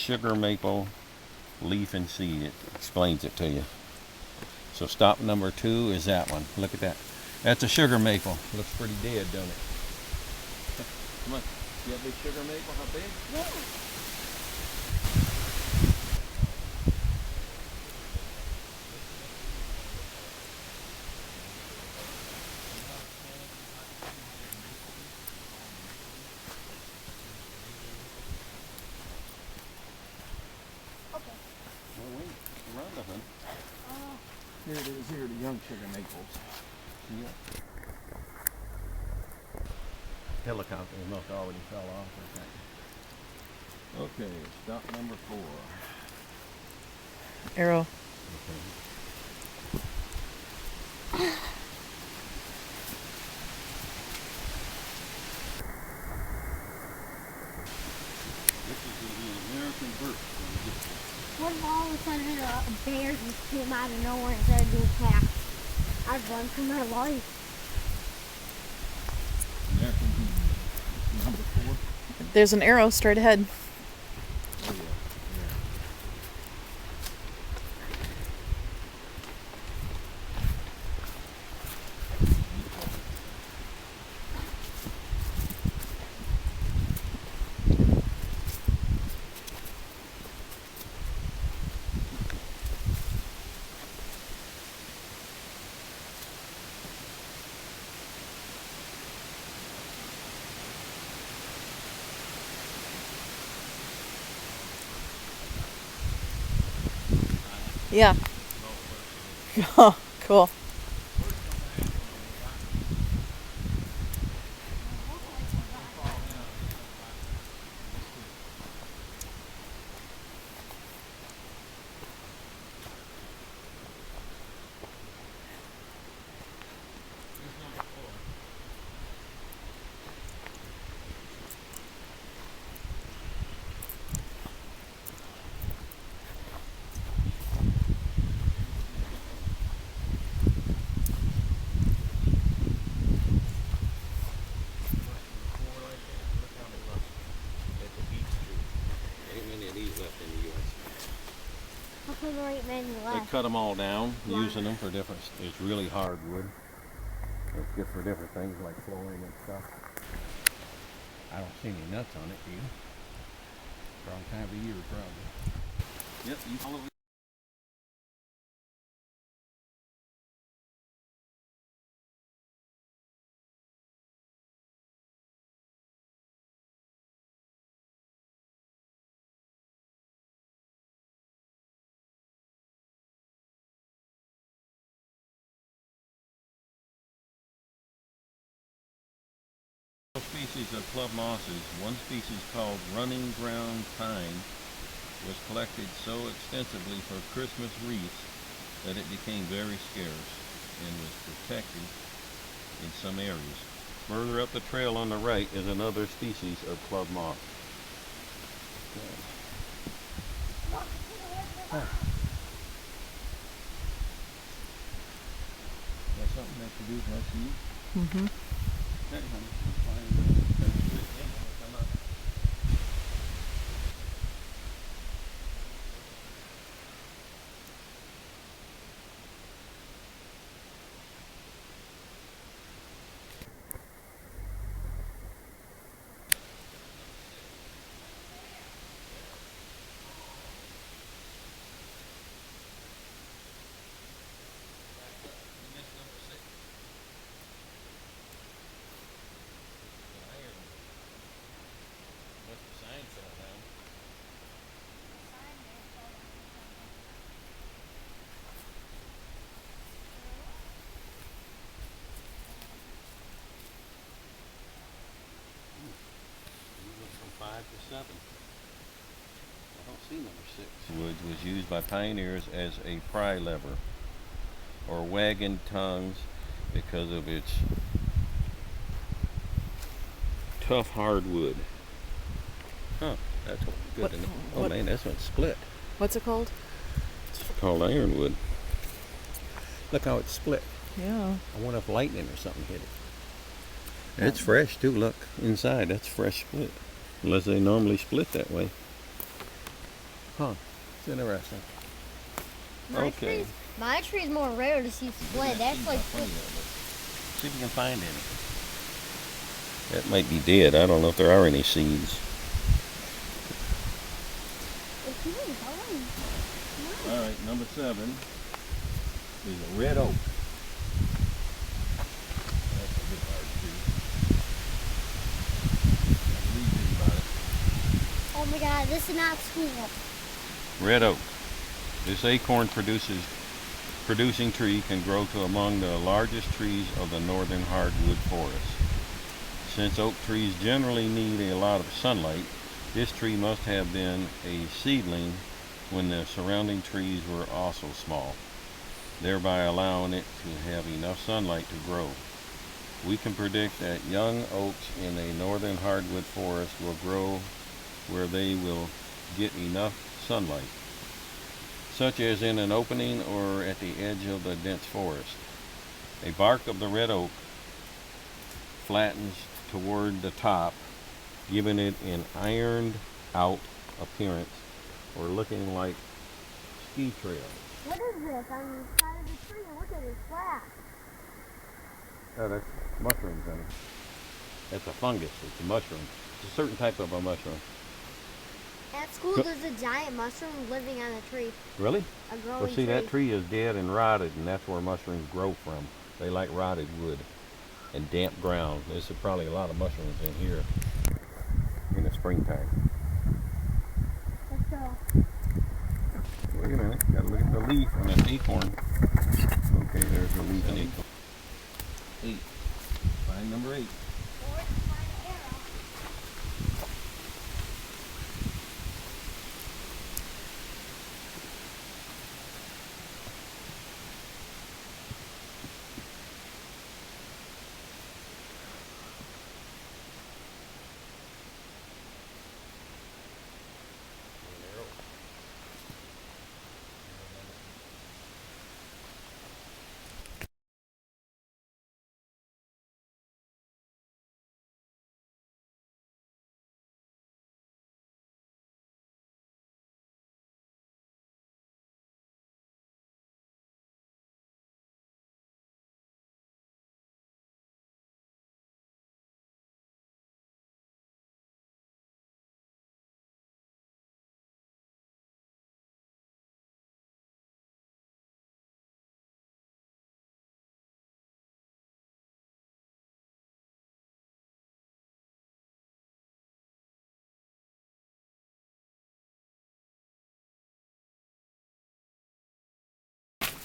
sugar maple leaf and seed. It explains it to you. So stop number 2 is that one. Look at that. That's a sugar maple. Looks pretty dead, don't it? Come on. See that big sugar maple? How big? Yeah. Here it is, here are the young sugar maples. Yeah. Helicopter must have already fell off or something. Okay, stop number 4. Arrow. Okay. This is the American birch. What if all of a sudden a bear just came out of nowhere and started to attack? I'd run for my life. American number 4. There's an arrow straight ahead. Oh yeah. Yeah. Oh, cool. They cut them all down, using them for different. It's really hardwood. It's good for different things like flooring and stuff. I don't see any nuts on it, do you? Wrong time of year, probably. Yep, you follow it. Species of club mosses. One species called running ground pine was collected so extensively for Christmas wreaths that it became very scarce and was protected in some areas. Further up the trail on the right is another species of club moss. That's something that you do once a year. Mm-hmm. Okay, honey. To 7. I don't see number 6. Wood was used by pioneers as a pry lever or wagon tongues because of its tough hardwood. Huh, that's good to know. Oh man, this one's split. What's it called? It's called Ironwood. Look how it's split. Yeah. I wonder if lightning or something hit it. It's fresh too, look. Inside, that's fresh split. Unless they normally split that way. Huh. It's interesting. My my tree's more rare to see split. That's like see if we can find any. That might be dead. I don't know if there are any seeds. All right, number 7 is a red oak. That's a good hard tree. Read about it. Oh my God, this is not school. Red oak. This acorn producing tree can grow to among the largest trees of the northern hardwood forest. Since oak trees generally need a lot of sunlight, this tree must have been a seedling when the surrounding trees were also small, thereby allowing it to have enough sunlight to grow. We can predict that young oaks in a northern hardwood forest will grow where they will get enough sunlight, such as in an opening or at the edge of the dense forest. A bark of the red oak flattens toward the top, giving it an ironed out appearance or looking like ski trails. What is this on the side of the tree? Look at it, flat. Oh, that's mushrooms in it. That's a fungus. It's a mushroom. It's a certain type of a mushroom. At school, there's a giant mushroom living on a tree. Really? A growing Well, see, that tree is dead and rotted, and that's where mushrooms grow from. They like rotted wood and damp ground. There's probably a lot of mushrooms in here in the springtime. Let's go. Wait a minute. Gotta look at the leaf on that acorn. Okay, there's the leaf and acorn. 8. Find number 8.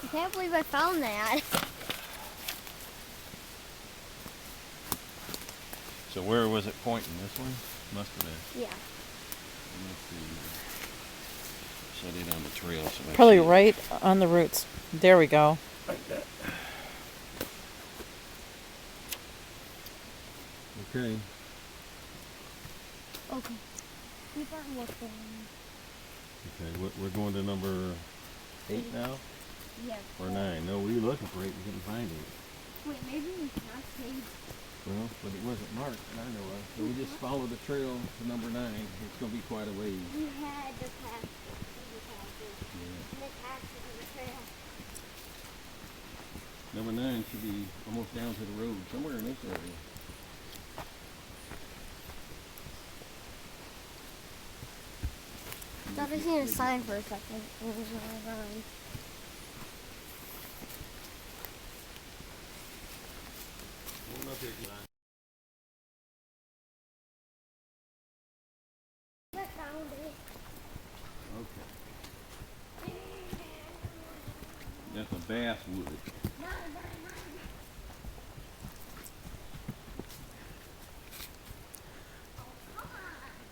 I can't believe I found that. So where was it pointing? This one? Must have been. Yeah. Let's see. Set it on the trail. So I Probably see it. right on the roots. There we go. Like that. Okay. Okay. Keep on looking. Okay, we're going to number 8 now? Yeah. Or 9? No, we were looking for 8. We couldn't find it. Wait, maybe we can't save. Well, but it wasn't marked, and I know of. So we just follow the trail to number 9. It's going to be quite a ways. We had the path. And the path to the trail. Number 9 should be almost down to the road, somewhere in this area. I thought I seen a sign for a second. I found it. Okay. That's a basswood.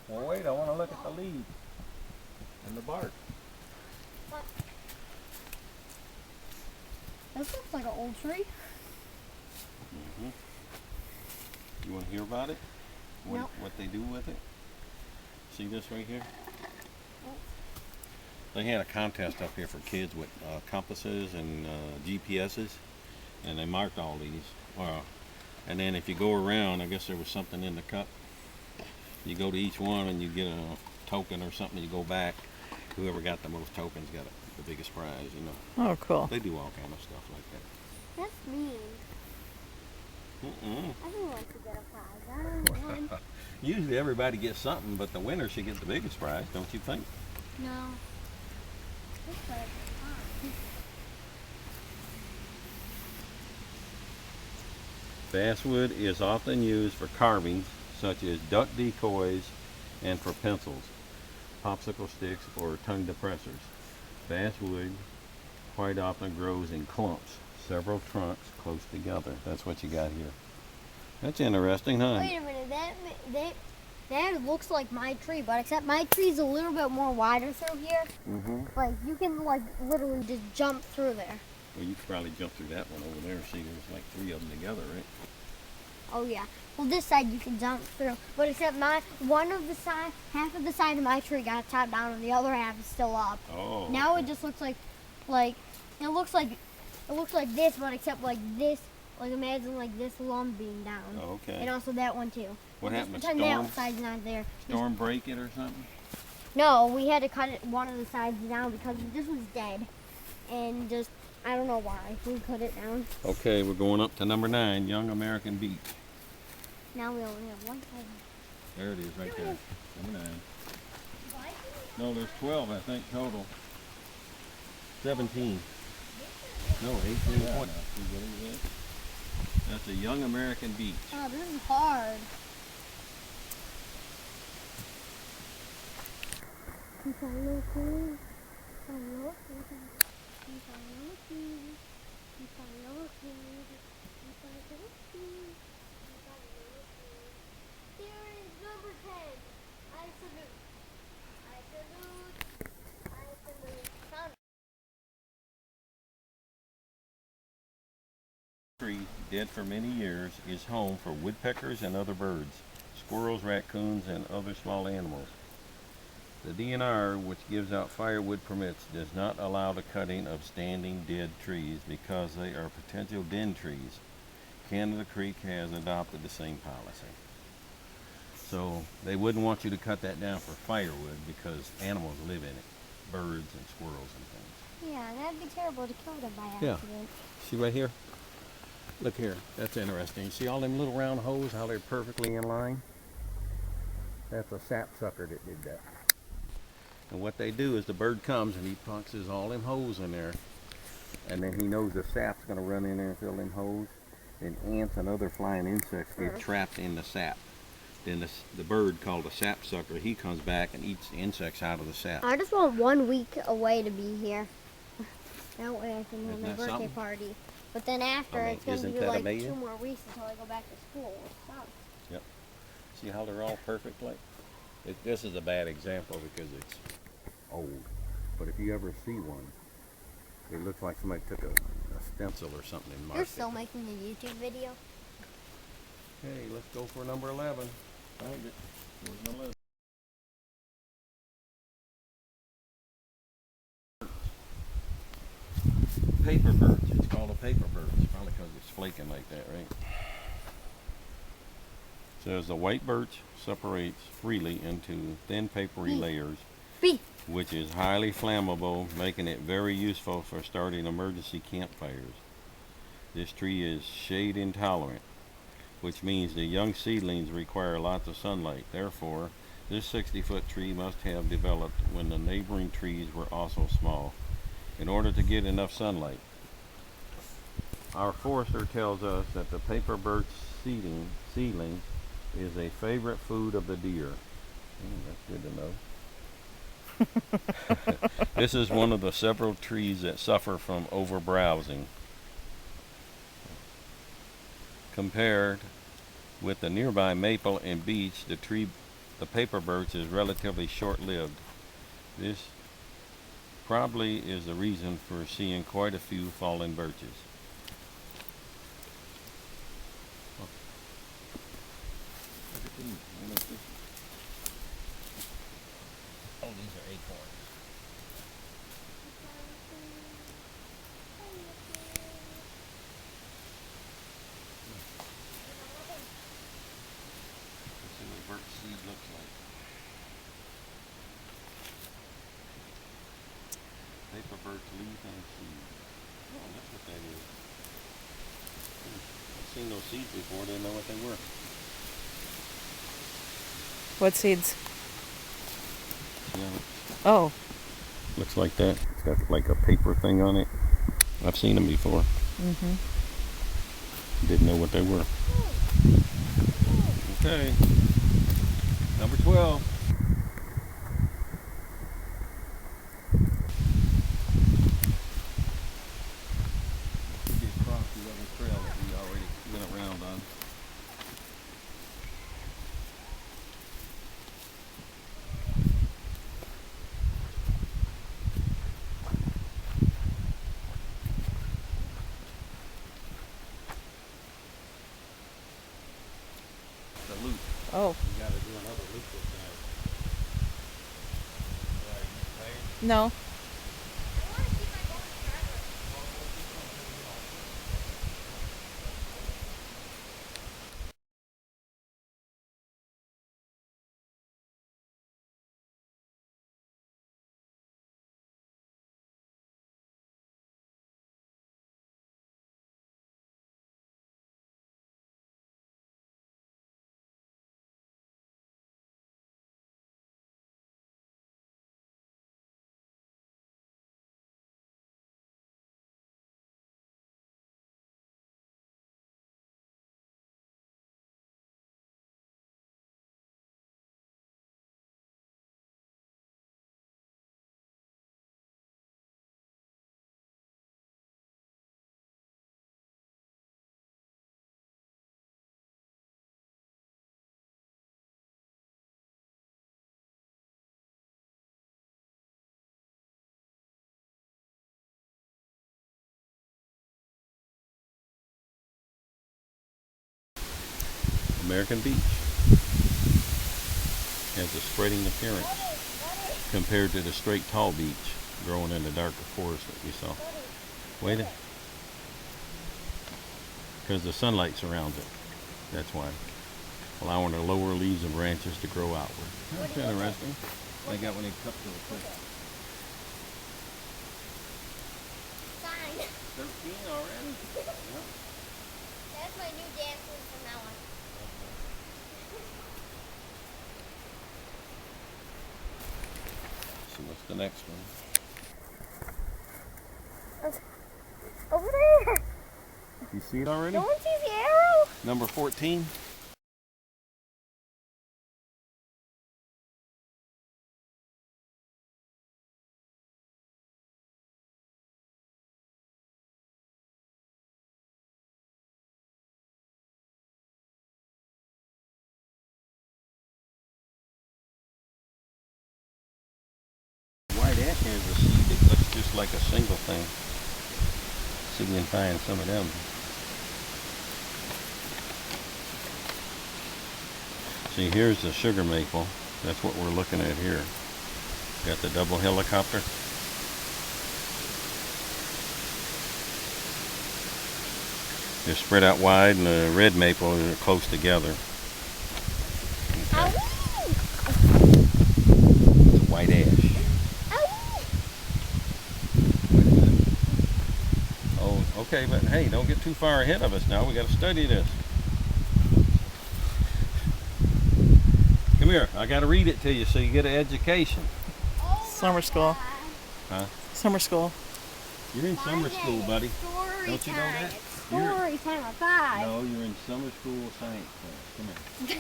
Well, wait, I want to look at the leaves and the bark. This looks like an old tree. Mm-hmm. You want to hear about it? Nope. What they do with it? See this right here? They had a contest up here for kids with compasses and GPSs, and they marked all these. And then if you go around, I guess there was something in the cup. You go to each one and you get a token or something. You go back, Whoever got the most tokens got the biggest prize, you know. Oh, cool. They do all kind of stuff like that. That's mean. Everyone should get a prize. I don't want. Usually everybody gets something, but the winner should get the biggest prize, don't you think? No. This prize is fine. Basswood is often used for carvings, such as duck decoys and for pencils, popsicle sticks, or tongue depressors. Basswood quite often grows in clumps, several trunks close together. That's what you got here. That's interesting, huh? Wait a minute. That looks like my tree, but except my tree's a little bit more wider through here. Like you can like literally just jump through there. Well, you could probably jump through that one over there. See, there's like 3 of them together, right? Oh yeah. Well, this side you can jump through, but except half of the side of my tree got chopped down, and the other half is still up. Oh. Now it just looks like it looks like this, but except like this. Like imagine like this lump being down. Oh, okay. And also that one too. What happened? Pretend the outside's not there. Storm break it or something? No, we had to cut one of the sides down because this was dead, and just I don't know why we cut it down. Okay, we're going up to number 9, Young American Beech. Now we only have one side. There it is, right there. Number 9. No, there's 12, I think, total. 17. No, 18. What? That's a Young American Beech. Oh, this is hard. Here is number 10. I salute. I salute. I salute. Found Tree, dead for many years, is home for woodpeckers and other birds, squirrels, raccoons, and other small animals. The DNR, which gives out firewood permits, does not allow the cutting of standing dead trees because they are potential den trees. Canada Creek has adopted the same policy. So they wouldn't want you to cut that down for firewood because animals live in it, birds and squirrels and things. Yeah, that'd be terrible to kill them by Yeah. accident. See right here? Look here, that's interesting. See all them little round holes, how they're perfectly in line? That's a sapsucker that did that. And what they do is the bird comes and he punches all them holes in there, and then he knows the sap's going to run in there and fill them holes, and ants and other flying insects get trapped in the sap. Then the bird called a sapsucker, he comes back and eats the insects out of the sap. I just want 1 week away to be here. That way I can have Isn't my that birthday something? party. But then after, I mean, it's going to isn't be that like amazing? 2 more weeks until I go back to school. It sucks. Yep. See how they're all perfect like? This is a bad example because it's old. But if you ever see one, it looks like somebody took a stencil or something and marked You're it. still making a YouTube video? Okay, let's go for number 11. Find it. Where's my list? Paper birch. It's called a paper birch. Probably because it's flaking like that, right? Says the white birch separates freely into thin papery layers, which is highly flammable, making it very useful for starting emergency campfires. This tree is shade intolerant, which means the young seedlings require lots of sunlight. Therefore, this 60-foot tree must have developed when the neighboring trees were also small, in order to get enough sunlight. Our forester tells us that the paper birch seedling is a favorite food of the deer. That's good to know. This is one of the several trees that suffer from overbrowsing. Compared with the nearby maple and beech, the paper birch is relatively short-lived. This probably is the reason for seeing quite a few fallen birches. Oh, these are acorns. Let's see what birch seed looks like. birch leaf and seed. Oh, that's what that is. I've seen those seeds before, didn't know what they were. What seeds? Yeah. Oh. Looks like that. It's got like a paper thing on it. I've seen them before. Mm-hmm. Didn't know what they were. Okay. Number 12. We get across the other trail that we already went around on. The loop. Oh. We gotta do another loop this time. No. American beech has a spreading appearance compared to the straight tall beech growing in the darker forest that we saw. Wait a because the sunlight surrounds it. That's why. Allowing the lower leaves and branches to grow outward. That's interesting. I got when they cut to the quick. Fine. 13 already? Yep. That's my new dance move from now on. So what's the next one? Over there. You see it already? No one sees the arrow. Number 14. White ash has a seed that looks just like a single thing. See if we can find some of them. See, here's the sugar maple. That's what we're looking at here. Got the double helicopter. They're spread out wide, and the red maple are close together. Okay. It's white ash. Wait a minute. Oh, okay, but hey, don't get too far ahead of us now. We got to study this. Come here. I got to read it to you so you get an education. Summer school. Huh? Summer school. You're in summer school, buddy. Don't you know that? Story time at 5. No, you're in summer school science class. Come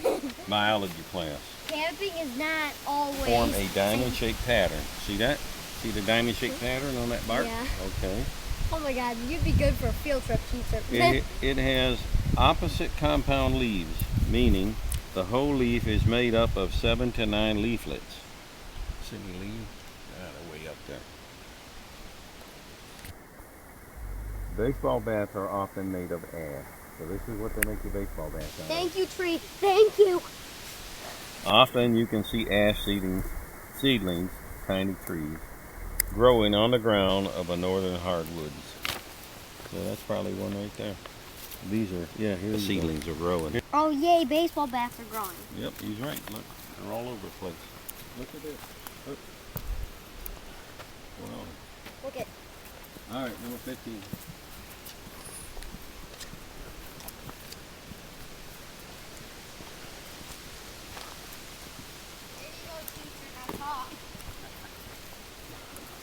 here. Biology class. Camping is not always. Form a diamond-shaped pattern. See that? See the diamond-shaped pattern on that bark? Yeah. Okay. Oh my God, you'd be good for a field trip, teacher. It has opposite compound leaves, meaning the whole leaf is made up of 7 to 9 leaflets. See any leaves? Ah, they're way up there. Baseball bats are often made of ash. So this is what they make your baseball bats out of. Thank you, tree. Thank you. Often you can see ash seedlings, tiny trees, growing on the ground of a northern hardwoods. So that's probably one right there. These are, yeah, here the seedlings are growing. Oh yay, baseball bats are growing. Yep, he's right. Look, they're all over the place. Look at this. Look. Wow. Look at. All right, number 15. There you go, teacher. Now talk.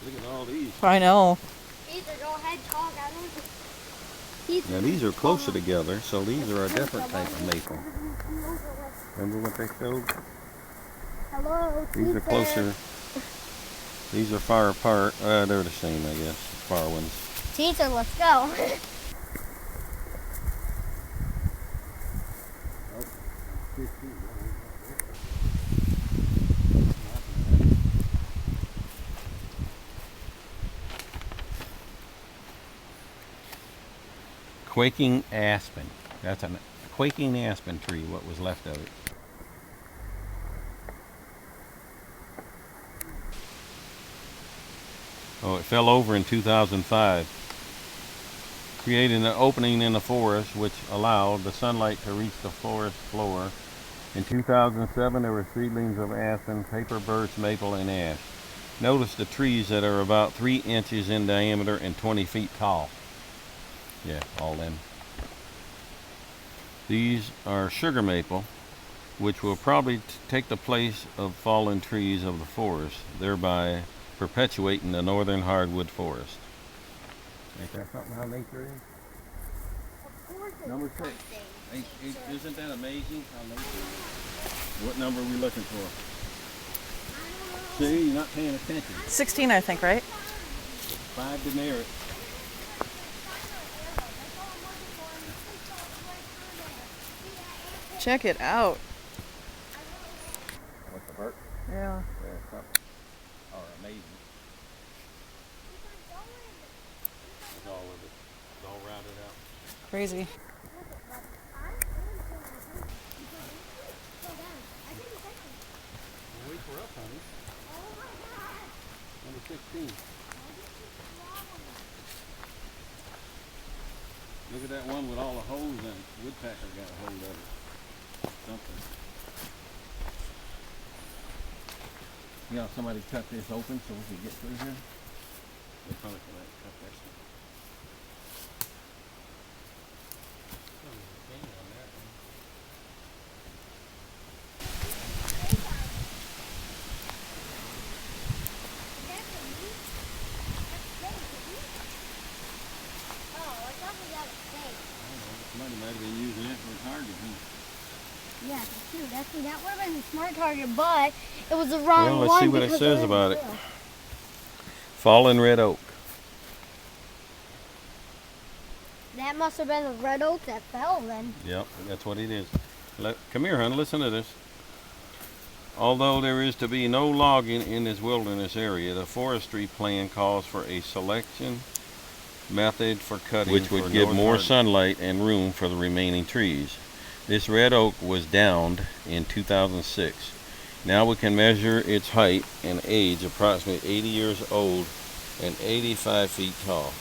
Look at all these. I know. Teacher, go ahead, talk. I don't. Teacher. Now these are closer together, so these are a different type of maple. Remember what they showed? Hello, teacher. These are closer. These are far apart. They're the same, I guess. Far ones. Teacher, let's go. Quaking aspen. That's a quaking aspen tree, what was left of it. Oh, it fell over in 2005, creating an opening in the forest which allowed the sunlight to reach the forest floor. In 2007, there were seedlings of aspen, paper birch, maple, and ash. Notice the trees that are about 3 inches in diameter and 20 feet tall. Yeah, all them. These are sugar maple, which will probably take the place of fallen trees of the forest, thereby perpetuating the northern hardwood forest. Ain't that something how nature is? Of course it's Number 6. something. Isn't that amazing how nature is? What number are we looking for? See, you're not paying attention. 16, I think, right? 5 demerit. Check it out. What's the birch? Yeah. Yeah, something. Or amazing. It's all of it. It's all routed out. Crazy. Wait for us, honey. Number 16. Look at that one with all the holes in it. Woodpecker got a hold of it. Something. You know, somebody cut this open so we could get through here. They probably could have cut that stuff. Somebody might have been using it for a target, huh? Yeah, that's true. That would have been a smart target, but it was the wrong one. Well, let's see what it says about it. Fallen red oak. That must have been the red oak that fell then. Yep, that's what it is. Come here, hon, listen to this. Although there is to be no logging in this wilderness area, the forestry plan calls for a selection method for cutting, which would give more sunlight and room for the remaining trees. This red oak was downed in 2006. Now we can measure its height and age, approximately 80 years old and 85 feet tall.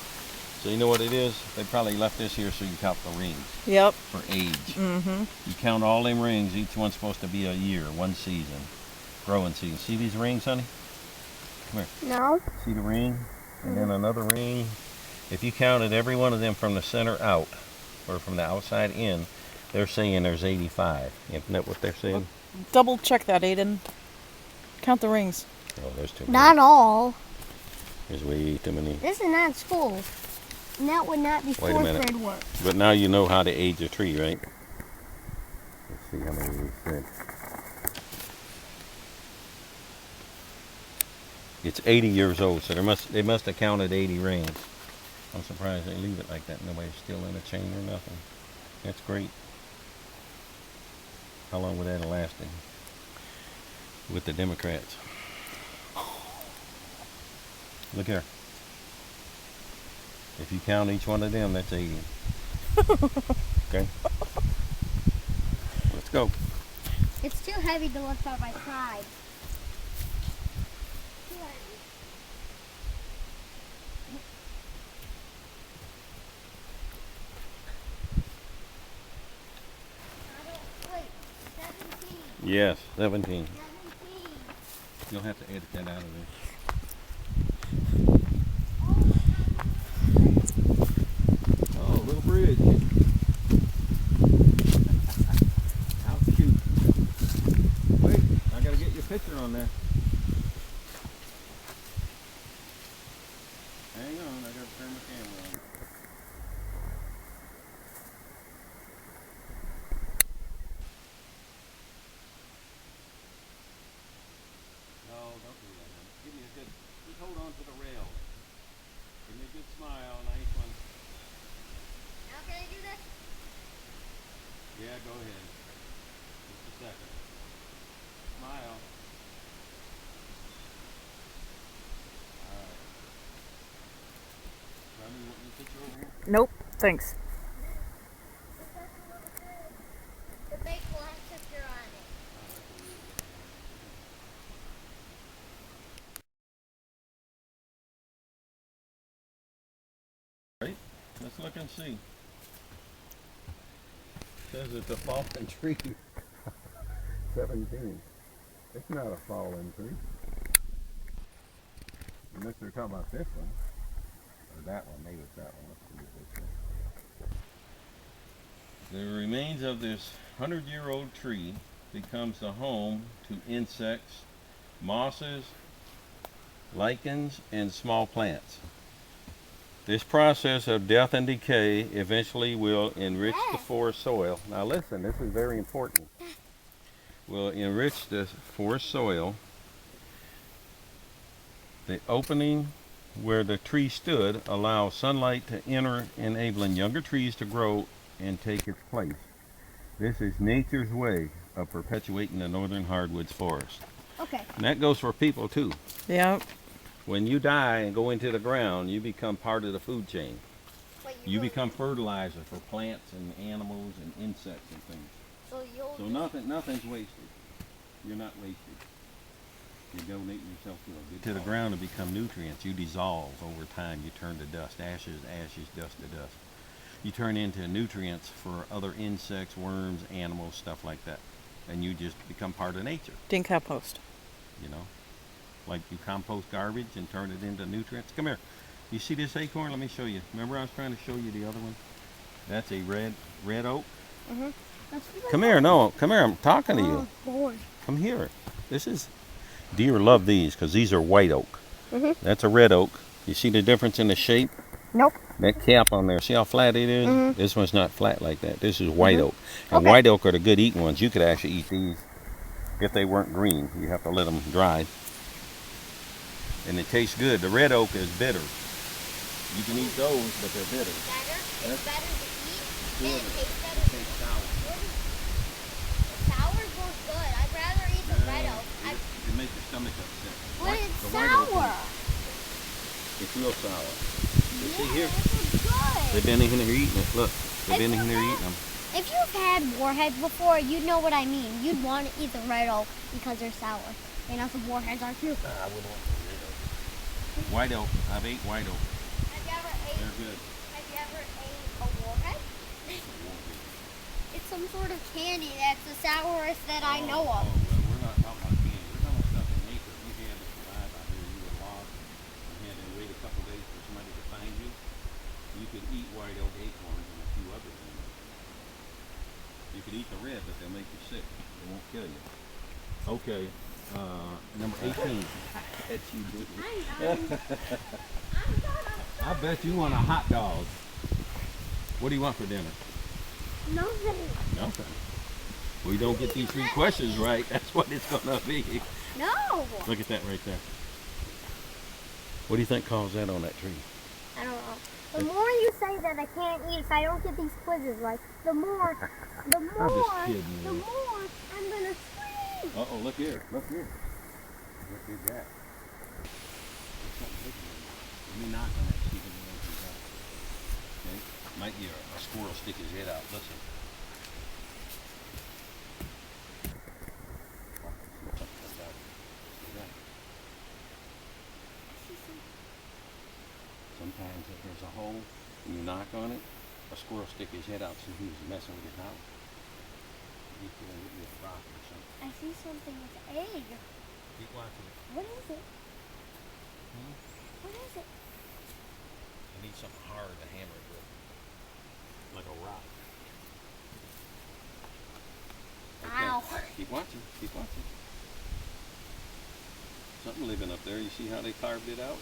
So you know what it is? They probably left this here so you count the rings. Yep. For age. Mm-hmm. You count all them rings, each one's supposed to be a year, one season, growing season. See these rings, honey? Come here. No. See the ring? And then another ring. If you counted every one of them from the center out, or from the outside in, they're saying there's 85. Isn't that what they're saying? Double check that, Aiden. Count the rings. Oh, there's too many. Not all. There's way too many. This is not school. And that would not be Wait a fourth minute. grade work. But now you know how to age a tree, right? Let's see how many we said. It's 80 years old, so they must have counted 80 rings. I'm surprised they leave it like that. Nobody's still in a chain or nothing. That's great. How long would that have lasted with the Democrats? Look here. If you count each one of them, that's 80. Okay. Let's go. It's too heavy to lift up my side. Too heavy. Wait, 17. Yes, 17. 17. You'll have to edit that out of there. Oh on there. Hang on, I gotta turn my camera on. No, don't do that, honey. Give me a good, just hold on to the rail. Give me a good smile, nice one. Now can I do this? Yeah, go ahead. Just a second. Smile. Alright. Remy, you want me to put you over here? Nope, thanks. The big black picture on it. Oh, that's a really good one. Right? Let's look and see. Says it's a fallen tree. 17. It's not a fallen tree. Unless they're talking about this one. Or that one. Maybe it's that one. Let's see what they say. The remains of this 100-year-old tree becomes the home to insects, mosses, lichens, and small plants. This process of death and decay eventually will enrich the forest soil. Now listen, this is very important. Will enrich the forest soil. The opening where the tree stood allows sunlight to enter, enabling younger trees to grow and take its place. This is nature's way of perpetuating the northern hardwoods forest. Okay. And that goes for people too. Yeah. When you die and go into the ground, you become part of the food chain. Wait, You become fertilizer for plants and animals and insects and things. So Nothing's wasted. You're not wasted. You're donating yourself to the ground to become nutrients. You dissolve over time. You turn to dust. Ashes, dust to dust. You turn into nutrients for other insects, worms, animals, stuff like that. And you just become part of nature. Decompost. You know? Like you compost garbage and turn it into nutrients. Come here. You see this acorn? Let me show you. Remember I was trying to show you the other one? That's a red oak. Mm-hmm. Come here. No, come here. I'm talking to you. Oh, boy. Come here. This is... Deer love these because these are white oak. Mm-hmm. That's a red oak. You see the difference in the shape? Nope. That cap on there. See how flat it is? Mm-hmm. This one's not flat like that. This is white oak. And Okay. white oak are the good eating ones. You could actually eat these if they weren't green. You have to let them dry. And it tastes good. The red oak is bitter. You can eat those, but they're bitter. Better? It's better to eat Good. and it tastes better. It tastes sour. Sour goes good. I'd rather eat the red oak. It makes your stomach upset. But White- it's the white oak sour. It's real sour. You Yeah, see here? it's good. They've been in here eating it. Look, they've been in here eating them. If you've had warheads before, you'd know what I mean. You'd want to eat the red oak because they're sour. And that's what warheads are too. I wouldn't want the red oak. White oak. I've ate white oak. Have you ever They're good. ate a warhead? It's some sort of candy that's the sourest that I know of. Oh, well, we're not talking about candy. We're talking about stuff in nature. You had to survive out here. You were lost. You had to wait a couple days for somebody to find you. You could eat white oak acorns and a few other things. You could eat the red, but they'll make you sick. They won't kill you. Okay. Number 18. I bet you do. I bet you want a hot dog. What do you want for dinner? Nothing. Nothing. We don't get these 3 questions right. That's what it's gonna be. No. Look at that right there. What do you think caused that on that tree? I don't know. The more you say that I can't eat if I don't get these quizzes right, the more I'm just kidding the you. more I'm gonna scream. Uh oh, look here. Look here. Look at that. There's something big in there. Let me knock on that, see if anyone comes out. Okay? Might be a squirrel stick his head out. Listen. Sometimes if there's a hole and you knock on it, a squirrel stick his head out, see who's messing with his house. You feel it with a rock or something. I see something with egg. Keep watching it. What is it? Hmm? What is it? You need something hard to hammer it with. Like a rock. Okay. Ow. Keep watching. Keep watching. something living up there. You see how they carved it out?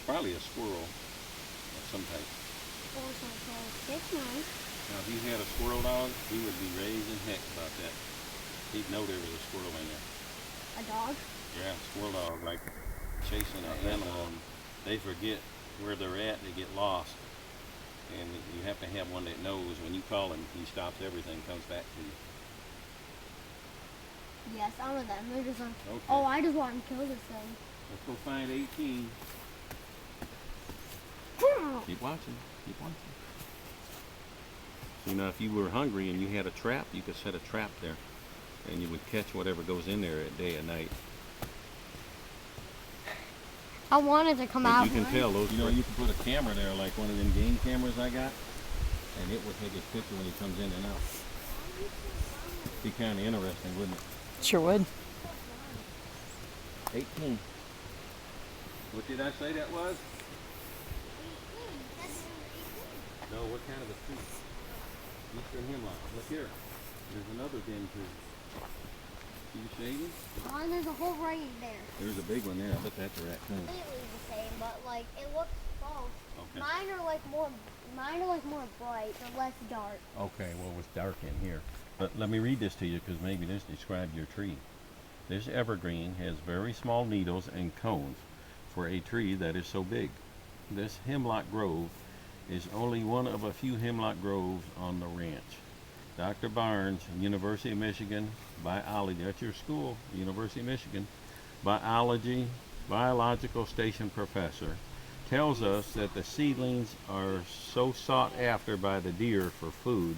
Probably a squirrel of some type. Or something. That's nice. Now, if you had a squirrel dog, he would be raising heck about that. He'd know there was a squirrel in there. A dog? Yeah, squirrel dog, like chasing an animal, and they forget where they're at, they get lost. And you have to have one that knows when you call him, he stops everything, comes back to you. Yes, I'm with them. They're just like, Okay. oh, I just want to kill this thing. Let's go find 18. Keep watching, keep watching. See, now if you were hungry and you had a trap, you could set a trap there. And you would catch whatever goes in there at day and night. I wanted to come out. You can tell those. You know, you can put a camera there, like one of them game cameras I got, and it would take his picture when he comes in and out. Be kind of interesting, wouldn't it? Sure would. 18. What did I say that was? No, what kind of a tree? Eastern hemlock. Look here. There's another dim tree. See the shading? Oh, and there's a whole right there. There's a big one there. I bet that's a raccoon. Completely the same, but like it looks false. Okay. Mine are like more bright. They're less dark. Okay, well, it was dark in here. But let me read this to you because maybe this describes your tree. This evergreen has very small needles and cones for a tree that is so big. This hemlock grove is only one of a few hemlock groves on the ranch. Dr. Barnes, University of Michigan, biology, that's your school, University of Michigan, biological station professor, tells us that the seedlings are so sought after by the deer for food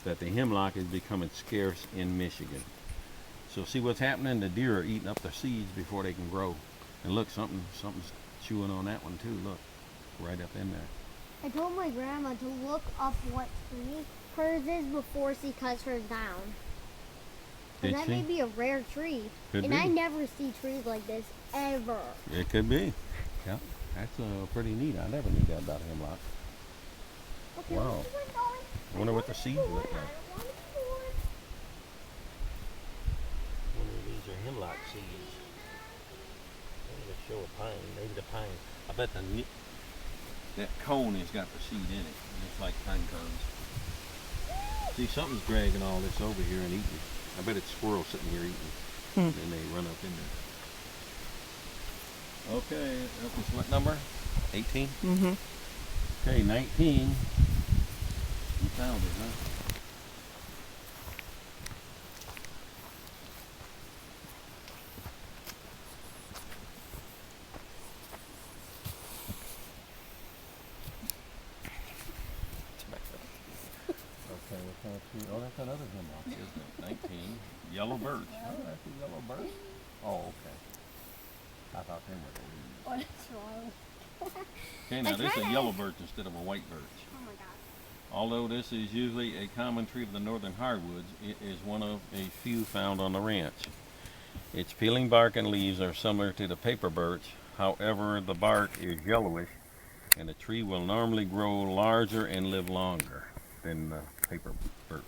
that the hemlock is becoming scarce in Michigan. So see what's happening? The deer are eating up the seeds before they can grow. And look, something's chewing on that one too. Look, right up in there. I told my grandma to look up what tree hers is before she cuts hers down. Did And that she? may be a rare tree. Could and be. I never see trees like this ever. It could be. Yeah, that's pretty neat. I never knew that about hemlock. Okay, Wow. where's one going? I wonder what the seeds look like. I don't want to do it. Wonder if these are hemlock seeds. Maybe they show a pine. Maybe the pine. I bet that cone has got the seed in it, just like pine cones. See, something's dragging all this over here and eating. I bet it's squirrels sitting here eating. And then they run up in there. Okay, that was what number? 18? Mm-hmm. Okay, 19. You found it, huh? Okay, what kind of tree? Oh, that's another hemlock, isn't it? 19. Yellow birch. Oh, that's a yellow birch. Oh, okay. I thought they were the leaves. What is wrong? Okay, now this is a yellow birch instead of a white birch. Oh my god. Although this is usually a common tree of the northern hardwoods, it is one of a few found on the ranch. Its peeling bark and leaves are similar to the paper birch. However, the bark is yellowish, and the tree will normally grow larger and live longer than the paper birch.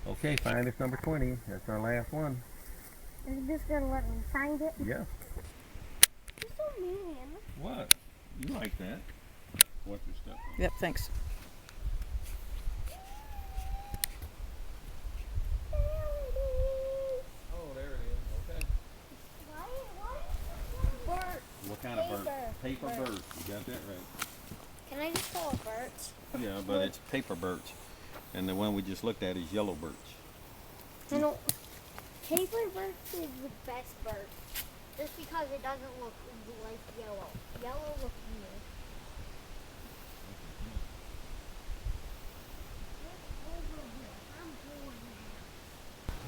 Okay, find us number 20. That's our last one. Is this gonna let me find it? Yeah. You're so mean. What? You like that? What's your stuff? Yep, thanks. Oh, there it is. Okay. Birch. What kind of birch? Paper. Paper Birch. birch. You got that right. Can I just call it birch? Yeah, but it's paper birch. And the one we just looked at is yellow birch. You know, paper birch is the best birch. Just because it doesn't look like yellow. Yellow looks weird.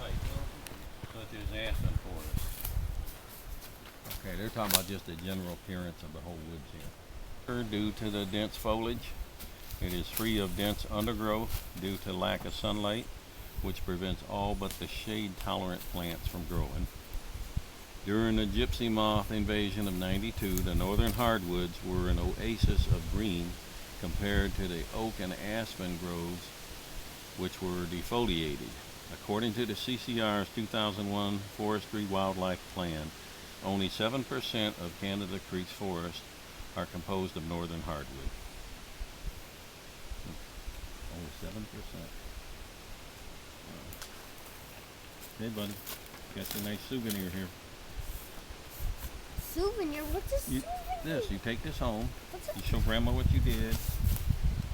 Right. Such as Aspen forest. Okay, they're talking about just the general appearance of the whole woods here. Due to the dense foliage, it is free of dense undergrowth due to lack of sunlight, which prevents all but the shade-tolerant plants from growing. During the gypsy moth invasion of '92, the northern hardwoods were an oasis of green compared to the oak and aspen groves, which were defoliated. According to the CCR's 2001 Forestry Wildlife Plan, only 7% of Canada Creek's forests are composed of northern hardwood. Only 7%. Hey buddy, got you a nice souvenir here. Souvenir? What's a souvenir? You take this home, What's a you show grandma what you did,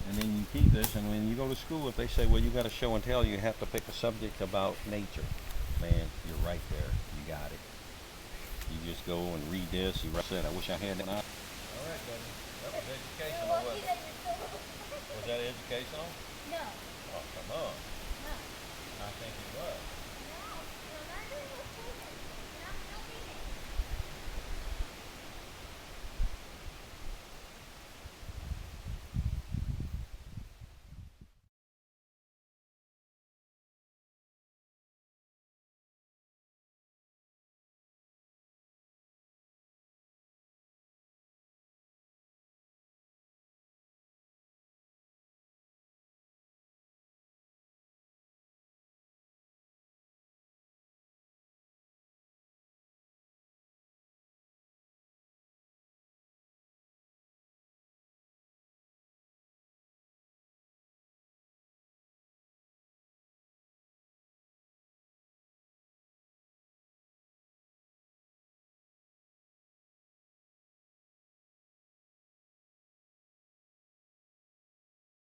and then you keep this, and when you go to school, if they say, well, you got to show and tell, you have to pick a subject about nature. Man, you're right there. You got it. You just go and read this. You said, I wish I had that. All right, buddy. That was educational, wasn't it? Was that educational? No. Oh, come on. No. I think it was.